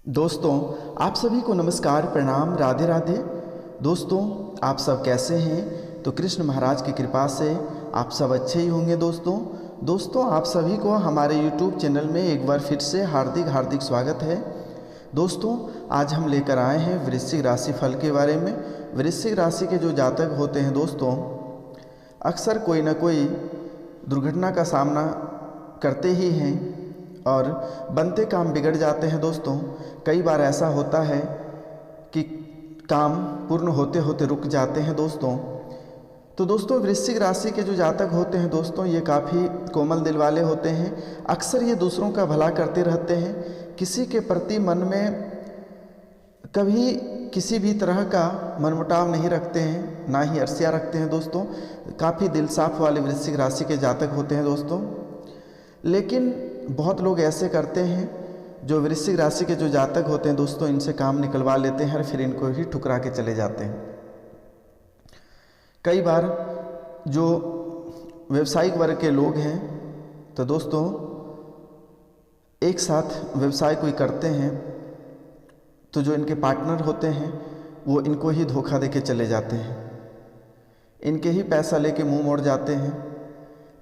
दोस्तों, आप सभी को नमस्कार, प्रणाम, राधे राधे। दोस्तों, आप सब कैसे हैं? तो कृष्ण महाराज की कृपा से आप सब अच्छे ही होंगे। दोस्तों, आप सभी को हमारे YouTube चैनल में एक बार फिर से हार्दिक हार्दिक स्वागत है। दोस्तों, आज हम लेकर आए हैं वृश्चिक राशि फल के बारे में। वृश्चिक राशि के जो जातक होते हैं दोस्तों, अक्सर कोई ना कोई दुर्घटना का सामना करते ही हैं और बनते काम बिगड़ जाते हैं। दोस्तों, कई बार ऐसा होता है कि काम पूर्ण होते होते रुक जाते हैं। दोस्तों, वृश्चिक राशि के जो जातक होते हैं दोस्तों, ये काफ़ी कोमल दिल वाले होते हैं। अक्सर ये दूसरों का भला करते रहते हैं। किसी के प्रति मन में कभी किसी भी तरह का मनमुटाव नहीं रखते हैं, ना ही ईर्ष्या रखते हैं। दोस्तों, काफ़ी दिल साफ वाले वृश्चिक राशि के जातक होते हैं दोस्तों। लेकिन बहुत लोग ऐसे करते हैं, जो वृश्चिक राशि के जो जातक होते हैं दोस्तों, इनसे काम निकलवा लेते हैं और फिर इनको ही ठुकरा के चले जाते हैं। कई बार जो व्यवसायिक वर्ग के लोग हैं तो दोस्तों, एक साथ व्यवसाय कोई करते हैं तो जो इनके पार्टनर होते हैं वो इनको ही धोखा दे के चले जाते हैं, इनके ही पैसा लेके मुंह मोड़ जाते हैं।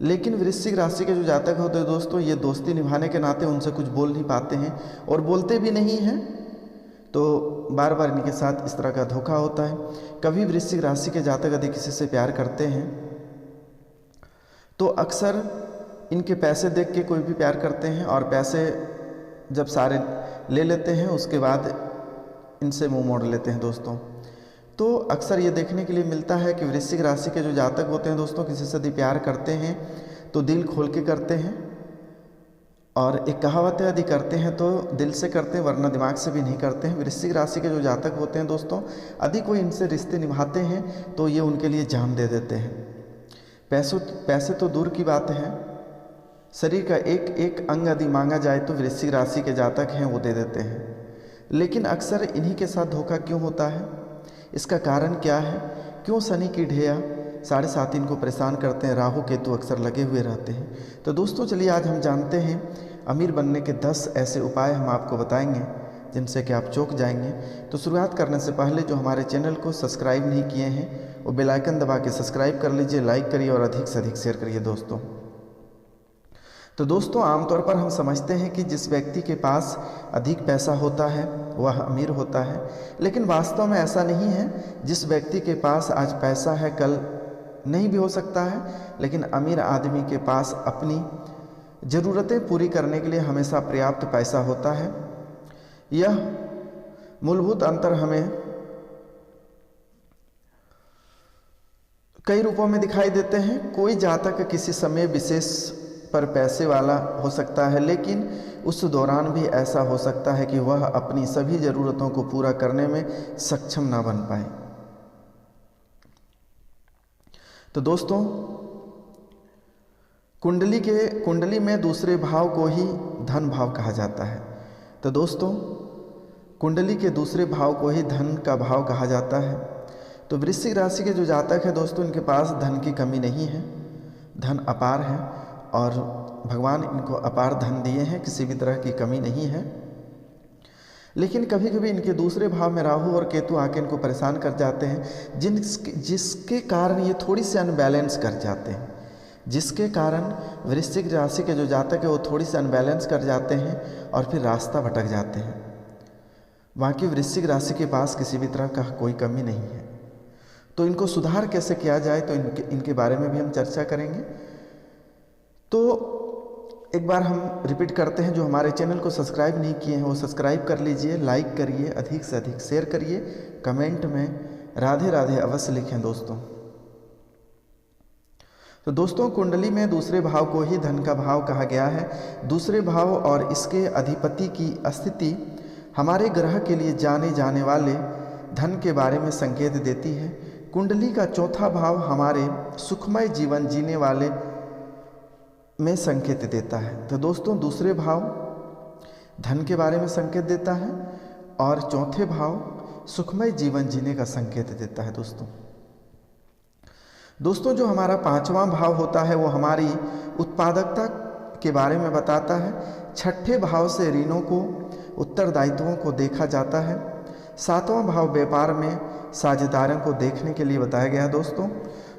लेकिन वृश्चिक राशि के जो जातक होते हैं दोस्तों, ये दोस्ती निभाने के नाते उनसे कुछ बोल नहीं पाते हैं और बोलते भी नहीं हैं, तो बार बार इनके साथ इस तरह का धोखा होता है। कभी वृश्चिक राशि के जातक यदि किसी से प्यार करते हैं तो अक्सर इनके पैसे देख के कोई भी प्यार करते हैं और पैसे जब सारे ले लेते हैं उसके बाद इनसे मुंह मोड़ लेते हैं। तो अक्सर ये देखने के लिए मिलता है कि वृश्चिक राशि के जो जातक होते हैं दोस्तों, किसी से यदि प्यार करते हैं तो दिल खोल के करते हैं, और एक कहावत है, यदि करते हैं तो दिल से करते हैं वरना दिमाग से भी नहीं करते हैं। वृश्चिक राशि के जो जातक होते हैं दोस्तों, यदि कोई इनसे रिश्ते निभाते हैं तो ये उनके लिए जान दे देते हैं। पैसे तो दूर की बात है, शरीर का एक एक अंग यदि मांगा जाए तो वृश्चिक राशि के जातक हैं वो दे देते हैं। लेकिन अक्सर इन्हीं के साथ धोखा क्यों होता है, इसका कारण क्या है? क्यों शनि की ढैया 7.5 इनको परेशान करते हैं, राहु केतु अक्सर लगे हुए रहते हैं? तो दोस्तों, चलिए आज हम जानते हैं अमीर बनने के 10 ऐसे उपाय हम आपको बताएंगे जिनसे कि आप चौंक जाएंगे। तो शुरुआत करने से पहले जो हमारे चैनल को सब्सक्राइब नहीं किए हैं वो बेल आइकन दबा के सब्सक्राइब कर लीजिए, लाइक करिए और अधिक से अधिक शेयर करिए। दोस्तों, आमतौर पर हम समझते हैं कि जिस व्यक्ति के पास अधिक पैसा होता है वह अमीर होता है, लेकिन वास्तव में ऐसा नहीं है। जिस व्यक्ति के पास आज पैसा है कल नहीं भी हो सकता है, लेकिन अमीर आदमी के पास अपनी ज़रूरतें पूरी करने के लिए हमेशा पर्याप्त पैसा होता है। यह मूलभूत अंतर हमें कई रूपों में दिखाई देते हैं। कोई जातक किसी समय विशेष पर पैसे वाला हो सकता है, लेकिन उस दौरान भी ऐसा हो सकता है कि वह अपनी सभी ज़रूरतों को पूरा करने में सक्षम ना बन पाए। तो दोस्तों, कुंडली में दूसरे भाव को ही धन भाव कहा जाता है। तो दोस्तों, कुंडली के दूसरे भाव को ही धन का भाव कहा जाता है। तो वृश्चिक राशि के जो जातक है दोस्तों, इनके पास धन की कमी नहीं है, धन अपार है और भगवान इनको अपार धन दिए हैं, किसी भी तरह की कमी नहीं है। लेकिन कभी कभी इनके दूसरे भाव में राहु और केतु आके इनको परेशान कर जाते हैं, जिसके कारण ये थोड़ी सी अनबैलेंस कर जाते हैं। जिसके कारण वृश्चिक राशि के जो जातक है वो थोड़ी सी अनबैलेंस कर जाते हैं और फिर रास्ता भटक जाते हैं। बाकी वृश्चिक राशि के पास किसी भी तरह का कोई कमी नहीं है। तो इनको सुधार कैसे किया जाए, तो इनके बारे में भी हम चर्चा करेंगे। तो एक बार हम रिपीट करते हैं, जो हमारे चैनल को सब्सक्राइब नहीं किए हैं वो सब्सक्राइब कर लीजिए, लाइक करिए, अधिक से अधिक शेयर करिए, कमेंट में राधे राधे अवश्य लिखें दोस्तों। तो दोस्तों, कुंडली में दूसरे भाव को ही धन का भाव कहा गया है। दूसरे भाव और इसके अधिपति की स्थिति हमारे ग्रह के लिए जाने जाने वाले धन के बारे में संकेत देती है। कुंडली का चौथा भाव हमारे सुखमय जीवन जीने वाले में संकेत देता है। तो दोस्तों, दूसरे भाव धन के बारे में संकेत देता है और चौथे भाव सुखमय जीवन जीने का संकेत देता है। दोस्तों, जो हमारा 5वां भाव होता है वो हमारी उत्पादकता के बारे में बताता है। छठे भाव से ऋणों को उत्तरदायित्वों को देखा जाता है। 7वां भाव व्यापार में साझेदारों को देखने के लिए बताया गया है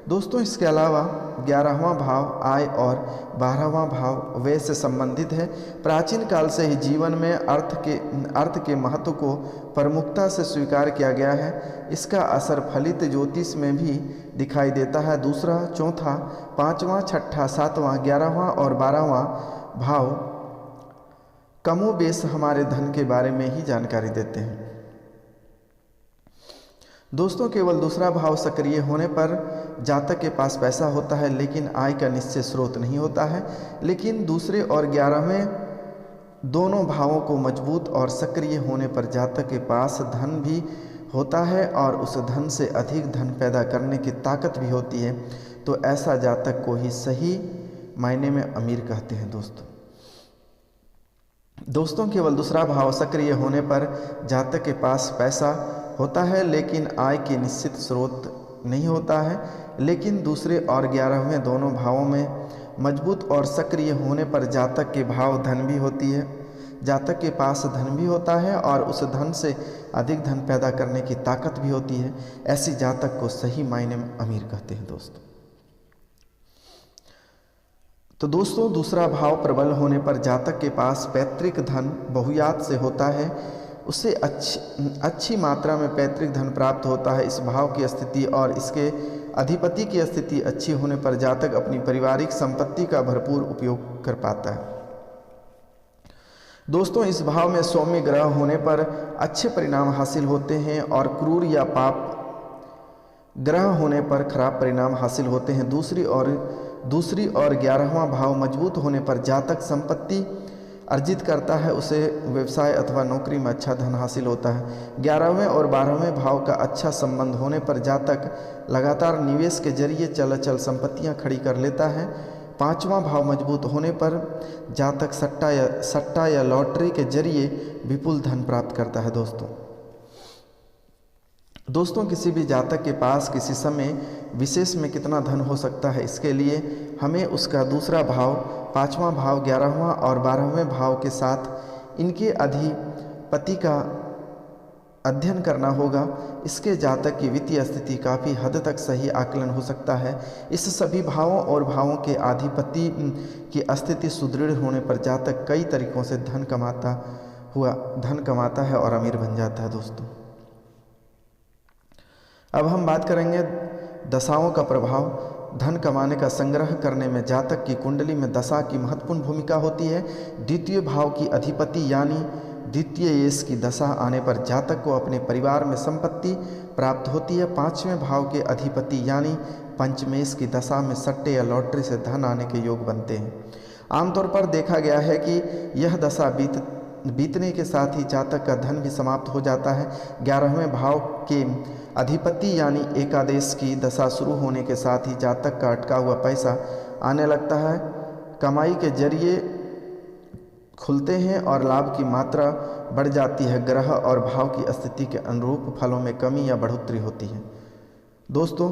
दोस्तों इसके अलावा 11वां भाव आय और 12वां भाव व्यय से संबंधित है। प्राचीन काल से ही जीवन में अर्थ के महत्व को प्रमुखता से स्वीकार किया गया है। इसका असर फलित ज्योतिष में भी दिखाई देता है। दूसरा, चौथा, 5वां, 6ठा, 7वां, 11वां और 12वां भाव कमोबेश हमारे धन के बारे में ही जानकारी देते हैं। दोस्तों केवल दूसरा भाव सक्रिय होने पर जातक के पास पैसा होता है लेकिन आय का निश्चित स्रोत नहीं होता है। लेकिन दूसरे और 11वें दोनों भावों को मजबूत और सक्रिय होने पर जातक के पास धन भी होता है और उस धन से अधिक धन पैदा करने की ताकत भी होती है। तो ऐसा जातक को ही सही मायने में अमीर कहते हैं दोस्तों केवल दूसरा भाव सक्रिय होने पर जातक के पास पैसा होता है लेकिन आय के निश्चित स्रोत नहीं होता है। लेकिन दूसरे और 11वें दोनों भावों में मजबूत और सक्रिय होने पर जातक के भाव धन भी होती है। जातक के पास धन भी होता है और उस धन से अधिक धन पैदा करने की ताकत भी होती है। ऐसी जातक को सही मायने में अमीर कहते हैं तो दोस्तों दूसरा भाव प्रबल होने पर जातक के पास पैतृक धन बहुयात से होता है। उससे अच्छी मात्रा में पैतृक धन प्राप्त होता है। इस भाव की स्थिति और इसके अधिपति की स्थिति अच्छी होने पर जातक अपनी पारिवारिक संपत्ति का भरपूर उपयोग कर पाता है। दोस्तों इस भाव में सौम्य ग्रह होने पर अच्छे परिणाम हासिल होते हैं और क्रूर या पाप ग्रह होने पर खराब परिणाम हासिल होते हैं। दूसरी और 11वां भाव मजबूत होने पर जातक संपत्ति अर्जित करता है। उसे व्यवसाय अथवा नौकरी में अच्छा धन हासिल होता है। 11वें और 12वें भाव का अच्छा संबंध होने पर जातक लगातार निवेश के जरिए चल संपत्तियां खड़ी कर लेता है। 5वां भाव मजबूत होने पर जातक सट्टा या लॉटरी के जरिए विपुल धन प्राप्त करता है दोस्तों किसी भी जातक के पास किसी समय विशेष में कितना धन हो सकता है, इसके लिए हमें उसका दूसरा भाव, 5वां भाव, 11वां और 12वें भाव के साथ इनके अधिपति का अध्ययन करना होगा। इसके जातक की वित्तीय स्थिति काफ़ी हद तक सही आकलन हो सकता है। इस सभी भावों और भावों के अधिपति की स्थिति सुदृढ़ होने पर जातक कई तरीकों से धन कमाता है और अमीर बन जाता है दोस्तों। अब हम बात करेंगे दशाओं का प्रभाव। धन कमाने का संग्रह करने में जातक की कुंडली में दशा की महत्वपूर्ण भूमिका होती है। द्वितीय भाव की अधिपति यानी द्वितीय येश की दशा आने पर जातक को अपने परिवार में संपत्ति प्राप्त होती है। 5वें भाव के अधिपति यानी पंचमेश की दशा में सट्टे या लॉटरी से धन आने के योग बनते हैं। आमतौर पर देखा गया है कि यह दशा बीतने के साथ ही जातक का धन भी समाप्त हो जाता है। 11वें भाव के अधिपति यानी एकादश की दशा शुरू होने के साथ ही जातक का अटका हुआ पैसा आने लगता है। कमाई के जरिए खुलते हैं और लाभ की मात्रा बढ़ जाती है। ग्रह और भाव की स्थिति के अनुरूप फलों में कमी या बढ़ोतरी होती है दोस्तों।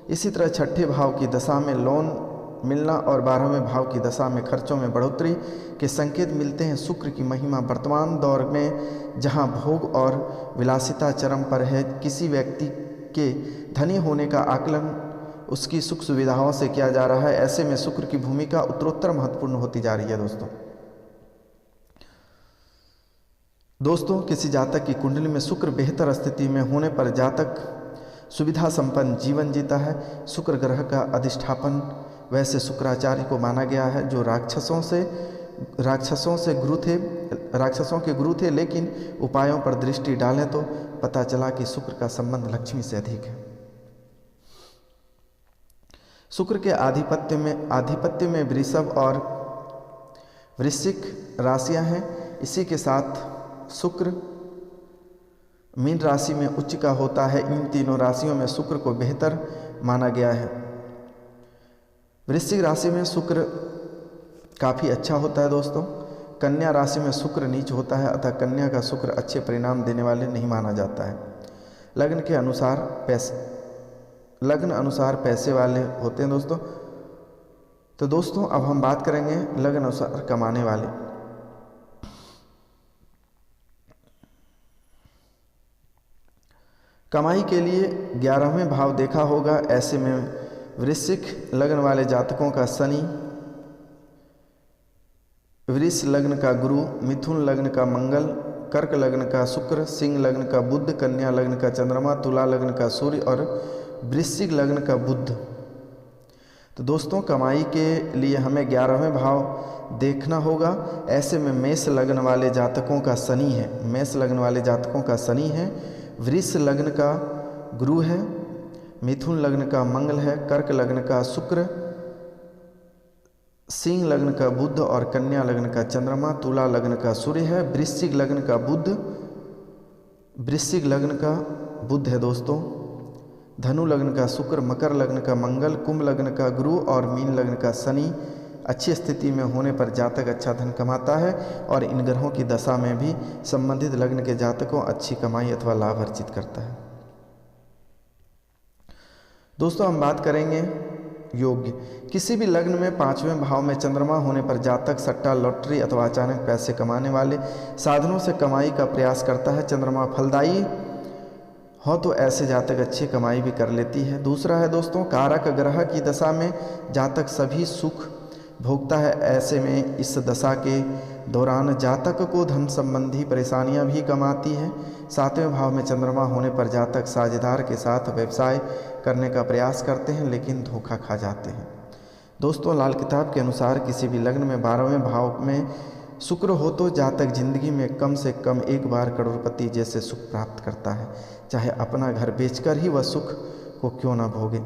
इसी तरह 6ठे भाव की दशा में लोन मिलना और 12वें भाव की दशा में खर्चों में बढ़ोतरी के संकेत मिलते हैं। शुक्र की महिमा वर्तमान दौर में जहां भोग और विलासिता चरम पर है, किसी व्यक्ति के धनी होने का आकलन उसकी सुख सुविधाओं से किया जा रहा है। ऐसे में शुक्र की भूमिका उत्तरोत्तर महत्वपूर्ण होती जा रही है दोस्तों किसी जातक की कुंडली में शुक्र बेहतर स्थिति में होने पर जातक सुविधा संपन्न जीवन जीता है। शुक्र ग्रह का अधिष्ठापन वैसे शुक्राचार्य को माना गया है जो राक्षसों के गुरु थे, लेकिन उपायों पर दृष्टि डालें तो पता चला कि शुक्र का संबंध लक्ष्मी से अधिक है। शुक्र के आधिपत्य में वृषभ और वृश्चिक राशियां हैं। इसी के साथ शुक्र मीन राशि में उच्च का होता है। इन तीनों राशियों में शुक्र को बेहतर माना गया है। वृश्चिक राशि में शुक्र काफ़ी अच्छा होता है दोस्तों। कन्या राशि में शुक्र नीच होता है, अतः कन्या का शुक्र अच्छे परिणाम देने वाले नहीं माना जाता है। लग्न अनुसार पैसे वाले होते हैं दोस्तों। तो दोस्तों अब हम बात करेंगे लग्न अनुसार कमाने वाले। कमाई के लिए 11वें भाव देखा होगा, ऐसे में वृश्चिक लग्न वाले जातकों का शनि, वृष लग्न का गुरु, मिथुन लग्न का मंगल, कर्क लग्न का शुक्र, सिंह लग्न का बुध, कन्या लग्न का चंद्रमा, तुला लग्न का सूर्य और वृश्चिक लग्न का बुध। तो दोस्तों कमाई के लिए हमें 11वें भाव देखना होगा। ऐसे में मेष लग्न वाले जातकों का शनि है, मेष लग्न वाले जातकों का शनि है, वृष लग्न का गुरु है, मिथुन लग्न का मंगल है, कर्क लग्न का शुक्र, सिंह लग्न का बुध और कन्या लग्न का चंद्रमा, तुला लग्न का सूर्य है, वृश्चिक लग्न का बुध, वृश्चिक लग्न का बुध है दोस्तों, धनु लग्न का शुक्र, मकर लग्न का मंगल, कुंभ लग्न का गुरु और मीन लग्न का शनि। अच्छी स्थिति में होने पर जातक अच्छा धन कमाता है और इन ग्रहों की दशा में भी संबंधित लग्न के जातकों अच्छी कमाई अथवा लाभ अर्जित करता है। दोस्तों हम बात करेंगे योग्य। किसी भी लग्न में 5वें भाव में चंद्रमा होने पर जातक सट्टा, लॉटरी अथवा अचानक पैसे कमाने वाले साधनों से कमाई का प्रयास करता है। चंद्रमा फलदायी हो तो ऐसे जातक अच्छी कमाई भी कर लेती है। दूसरा है दोस्तों कारक ग्रह की दशा में जातक सभी सुख भोगता है। ऐसे में इस दशा के दौरान जातक को धन संबंधी परेशानियां भी कम आती हैं। 7वें भाव में चंद्रमा होने पर जातक साझेदार के साथ व्यवसाय करने का प्रयास करते हैं लेकिन धोखा खा जाते हैं। दोस्तों लाल किताब के अनुसार किसी भी लग्न में 12वें भाव में शुक्र हो तो जातक जिंदगी में कम से कम एक बार करोड़पति जैसे सुख प्राप्त करता है, चाहे अपना घर बेचकर ही वह सुख को क्यों ना भोगे।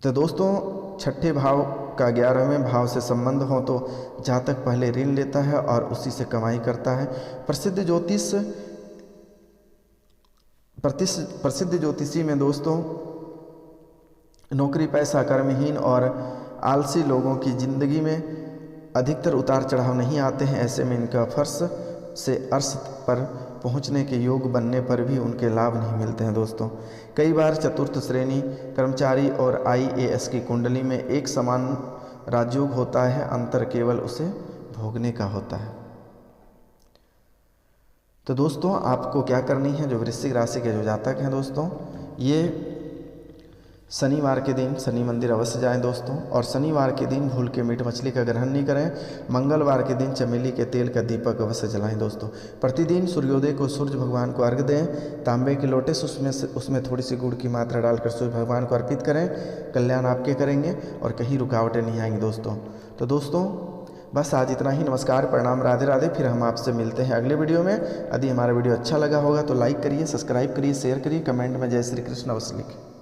तो दोस्तों छठे भाव का 11वें भाव से संबंध हो तो जातक पहले ऋण लेता है और उसी से कमाई करता है। प्रसिद्ध ज्योतिषी में दोस्तों नौकरी पैसा, कर्महीन और आलसी लोगों की जिंदगी में अधिकतर उतार चढ़ाव नहीं आते हैं। ऐसे में इनका फर्श से अर्श पर पहुंचने के योग बनने पर भी उनके लाभ नहीं मिलते हैं। दोस्तों कई बार चतुर्थ श्रेणी कर्मचारी और IAS की कुंडली में एक समान राजयोग होता है, अंतर केवल उसे भोगने का होता है। तो दोस्तों आपको क्या करनी है, जो वृश्चिक राशि के जो जातक हैं दोस्तों, ये शनिवार के दिन शनि मंदिर अवश्य जाएं दोस्तों, और शनिवार के दिन भूल के मीट मछली का ग्रहण नहीं करें। मंगलवार के दिन चमेली के तेल का दीपक अवश्य जलाएं दोस्तों। प्रतिदिन सूर्योदय को सूर्य भगवान को अर्घ्य दें। तांबे की लोटे से उसमें थोड़ी सी गुड़ की मात्रा डालकर सूर्य भगवान को अर्पित करें। कल्याण आपके करेंगे और कहीं रुकावटें नहीं आएंगी दोस्तों। तो दोस्तों बस आज इतना ही। नमस्कार, प्रणाम, राधे राधे। फिर हम आपसे मिलते हैं अगले वीडियो में। यदि हमारा वीडियो अच्छा लगा होगा तो लाइक करिए, सब्सक्राइब करिए, शेयर करिए, कमेंट में जय श्री कृष्ण अवश्य लिखें।